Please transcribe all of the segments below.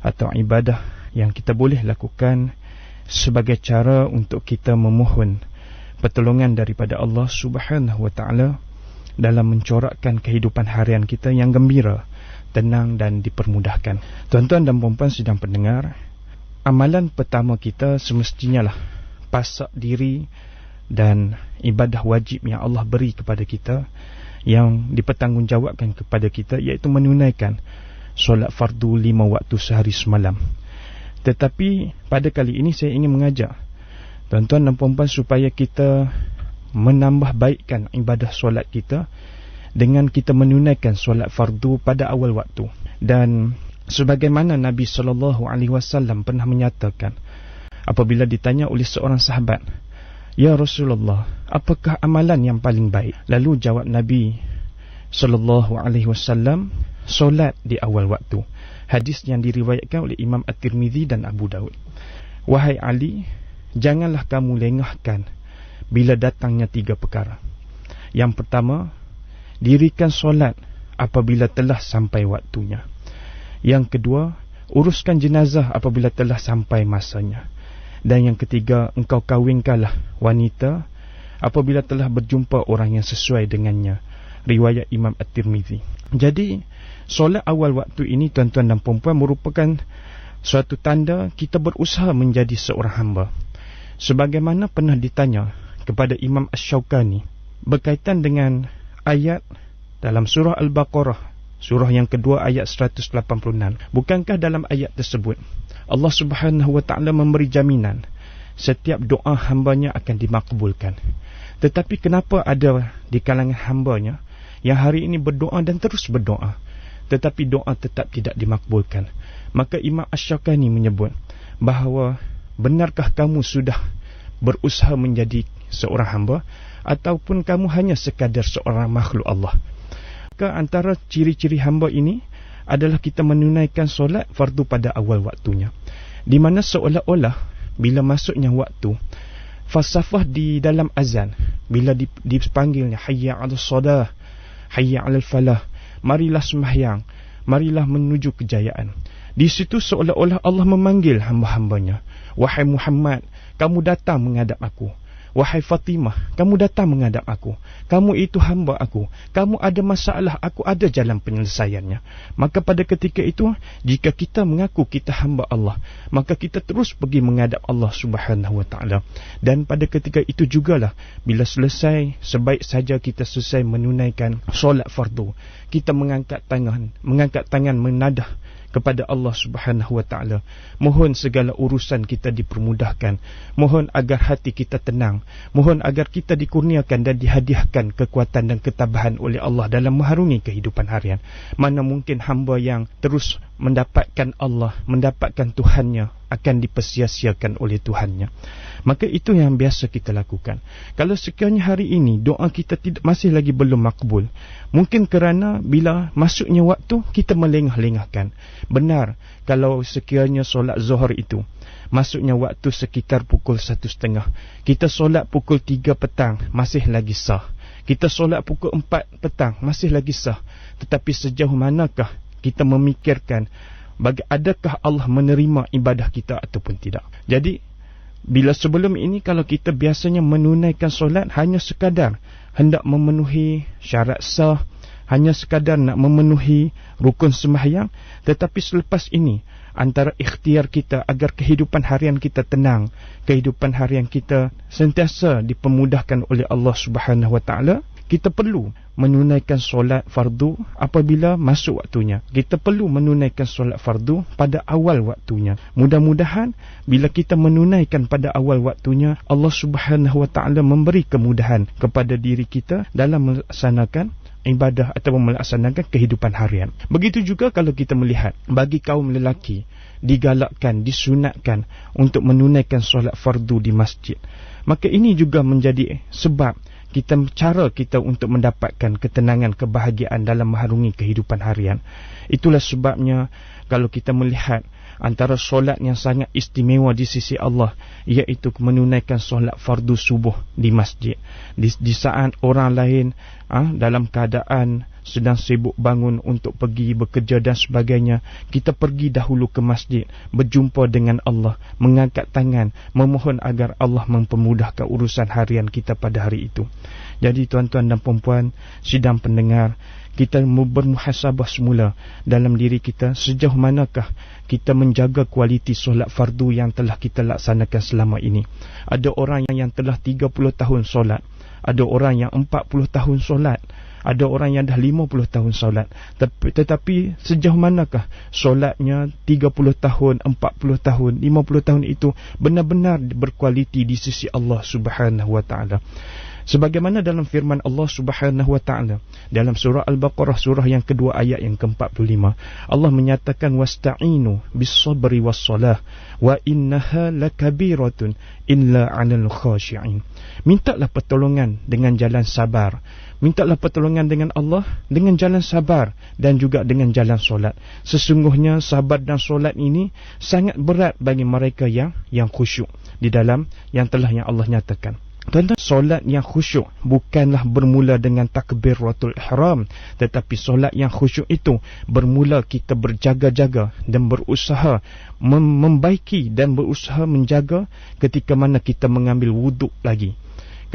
atau ibadah yang kita boleh lakukan sebagai cara untuk kita memohon pertolongan daripada Allah Subhanahu wa taala dalam mencorakkan kehidupan harian kita yang gembira, tenang dan dipermudahkan. Tuan-tuan dan puan-puan sidang pendengar, amalan pertama kita semestinya lah pasak diri dan ibadah wajib yang Allah beri kepada kita, yang dipertanggungjawabkan kepada kita, iaitu menunaikan solat fardu 5 waktu sehari semalam. Tetapi pada kali ini saya ingin mengajak tuan-tuan dan puan-puan supaya kita menambah baikkan ibadah solat kita dengan kita menunaikan solat fardu pada awal waktu. Dan sebagaimana Nabi SAW pernah menyatakan apabila ditanya oleh seorang sahabat, "Ya Rasulullah, apakah amalan yang paling baik?" Lalu jawab Nabi SAW, solat di awal waktu. Hadis yang diriwayatkan oleh Imam At-Tirmizi dan Abu Daud. "Wahai Ali, janganlah kamu lengahkan bila datangnya 3 perkara. Yang pertama, dirikan solat apabila telah sampai waktunya. Yang kedua, uruskan jenazah apabila telah sampai masanya. Dan yang ketiga, engkau kawinkanlah wanita apabila telah berjumpa orang yang sesuai dengannya." Riwayat Imam At-Tirmizi. Jadi, solat awal waktu ini tuan-tuan dan puan-puan merupakan suatu tanda kita berusaha menjadi seorang hamba. Sebagaimana pernah ditanya kepada Imam Ash-Shawqani berkaitan dengan ayat dalam surah Al-Baqarah, surah yang kedua ayat 186. Bukankah dalam ayat tersebut Allah Subhanahu wa taala memberi jaminan setiap doa hambanya akan dimakbulkan? Tetapi kenapa ada di kalangan hambanya yang hari ini berdoa dan terus berdoa, tetapi doa tetap tidak dimakbulkan? Maka Imam Ash-Shawqani menyebut bahawa benarkah kamu sudah berusaha menjadi seorang hamba ataupun kamu hanya sekadar seorang makhluk Allah? Maka antara ciri-ciri hamba ini adalah kita menunaikan solat fardu pada awal waktunya, di mana seolah-olah bila masuknya waktu, falsafah di dalam azan bila dipanggilnya hayya 'alas shalah, hayya 'alal falah, marilah sembahyang, marilah menuju kejayaan, di situ seolah-olah Allah memanggil hamba-hambanya, "Wahai Muhammad, kamu datang menghadap aku. Wahai Fatimah, kamu datang menghadap aku. Kamu itu hamba aku. Kamu ada masalah, aku ada jalan penyelesaiannya." Maka pada ketika itu, jika kita mengaku kita hamba Allah, maka kita terus pergi menghadap Allah Subhanahu wa taala. Dan pada ketika itu jugalah bila selesai, sebaik saja kita selesai menunaikan solat fardu, kita mengangkat tangan menadah kepada Allah Subhanahu wa taala, mohon segala urusan kita dipermudahkan, mohon agar hati kita tenang, mohon agar kita dikurniakan dan dihadiahkan kekuatan dan ketabahan oleh Allah dalam mengharungi kehidupan harian. Mana mungkin hamba yang terus mendapatkan Allah, mendapatkan Tuhannya, akan dipersia-siakan oleh Tuhannya. Maka itu yang biasa kita lakukan. Kalau sekiranya hari ini doa kita masih lagi belum makbul, mungkin kerana bila masuknya waktu kita melengah-lengahkan. Benar, kalau sekiranya solat zuhur itu masuknya waktu sekitar pukul 1:30, kita solat pukul 3 petang masih lagi sah, kita solat pukul 4 petang masih lagi sah. Tetapi sejauh manakah kita memikirkan adakah Allah menerima ibadah kita ataupun tidak? Jadi bila sebelum ini kalau kita biasanya menunaikan solat hanya sekadar hendak memenuhi syarat sah, hanya sekadar nak memenuhi rukun sembahyang, tetapi selepas ini antara ikhtiar kita agar kehidupan harian kita tenang, kehidupan harian kita sentiasa dipermudahkan oleh Allah Subhanahu wa taala, kita perlu menunaikan solat fardu apabila masuk waktunya. Kita perlu menunaikan solat fardu pada awal waktunya. Mudah-mudahan bila kita menunaikan pada awal waktunya, Allah Subhanahu wa taala memberi kemudahan kepada diri kita dalam melaksanakan ibadah atau melaksanakan kehidupan harian. Begitu juga kalau kita melihat bagi kaum lelaki digalakkan, disunatkan untuk menunaikan solat fardu di masjid. Maka ini juga menjadi sebab cara kita untuk mendapatkan ketenangan, kebahagiaan dalam mengharungi kehidupan harian. Itulah sebabnya kalau kita melihat antara solat yang sangat istimewa di sisi Allah, iaitu menunaikan solat fardu subuh di masjid. Di saat orang lain dalam keadaan sedang sibuk bangun untuk pergi bekerja dan sebagainya, kita pergi dahulu ke masjid, berjumpa dengan Allah, mengangkat tangan, memohon agar Allah mempermudahkan urusan harian kita pada hari itu. Jadi tuan-tuan dan puan-puan, sidang pendengar, kita bermuhasabah semula dalam diri kita, sejauh manakah kita menjaga kualiti solat fardu yang telah kita laksanakan selama ini. Ada orang yang telah 30 tahun solat, ada orang yang 40 tahun solat, ada orang yang dah 50 tahun solat, tetapi sejauh manakah solatnya 30 tahun, 40 tahun, 50 tahun itu benar-benar berkualiti di sisi Allah Subhanahu wa taala. Sebagaimana dalam firman Allah Subhanahu wa taala dalam surah Al-Baqarah, surah yang kedua ayat yang ke-45, Allah menyatakan wasta'inu bis-sabri was-salah wa innaha lakabiratun illa 'alal khashi'in. Mintalah pertolongan dengan jalan sabar. Mintalah pertolongan dengan Allah dengan jalan sabar dan juga dengan jalan solat. Sesungguhnya sabar dan solat ini sangat berat bagi mereka yang khusyuk di dalam yang telah yang Allah nyatakan. Tuan-tuan, solat yang khusyuk bukanlah bermula dengan takbiratul ihram, tetapi solat yang khusyuk itu bermula kita berjaga-jaga dan berusaha membaiki dan berusaha menjaga ketika mana kita mengambil wuduk lagi.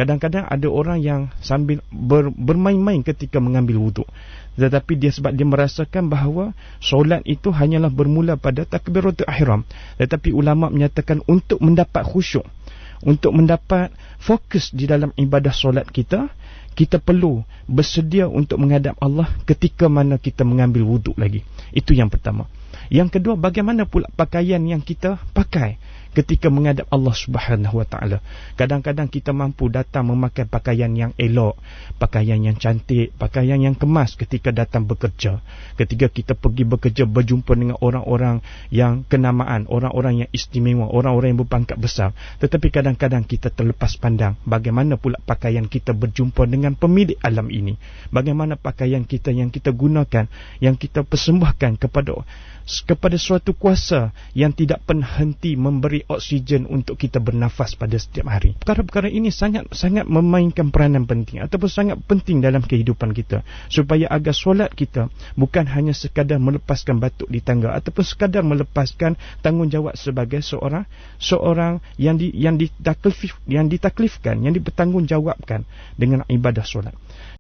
Kadang-kadang ada orang yang sambil bermain-main ketika mengambil wuduk, tetapi sebab dia merasakan bahawa solat itu hanyalah bermula pada takbiratul ihram. Tetapi ulama menyatakan untuk mendapat khusyuk, untuk mendapat fokus di dalam ibadah solat kita, kita perlu bersedia untuk menghadap Allah ketika mana kita mengambil wuduk lagi. Itu yang pertama. Yang kedua, bagaimana pula pakaian yang kita pakai ketika menghadap Allah Subhanahu wa taala. Kadang-kadang kita mampu datang memakai pakaian yang elok, pakaian yang cantik, pakaian yang kemas ketika datang bekerja. Ketika kita pergi bekerja, berjumpa dengan orang-orang yang kenamaan, orang-orang yang istimewa, orang-orang yang berpangkat besar. Tetapi kadang-kadang kita terlepas pandang bagaimana pula pakaian kita berjumpa dengan pemilik alam ini. Bagaimana pakaian kita yang kita gunakan, yang kita persembahkan kepada suatu kuasa yang tidak pernah henti memberi oksigen untuk kita bernafas pada setiap hari. Perkara-perkara ini sangat memainkan peranan penting ataupun sangat penting dalam kehidupan kita, supaya agar solat kita bukan hanya sekadar melepaskan batuk di tangga ataupun sekadar melepaskan tanggungjawab sebagai seorang yang ditaklifkan, yang dipertanggungjawabkan dengan ibadah solat.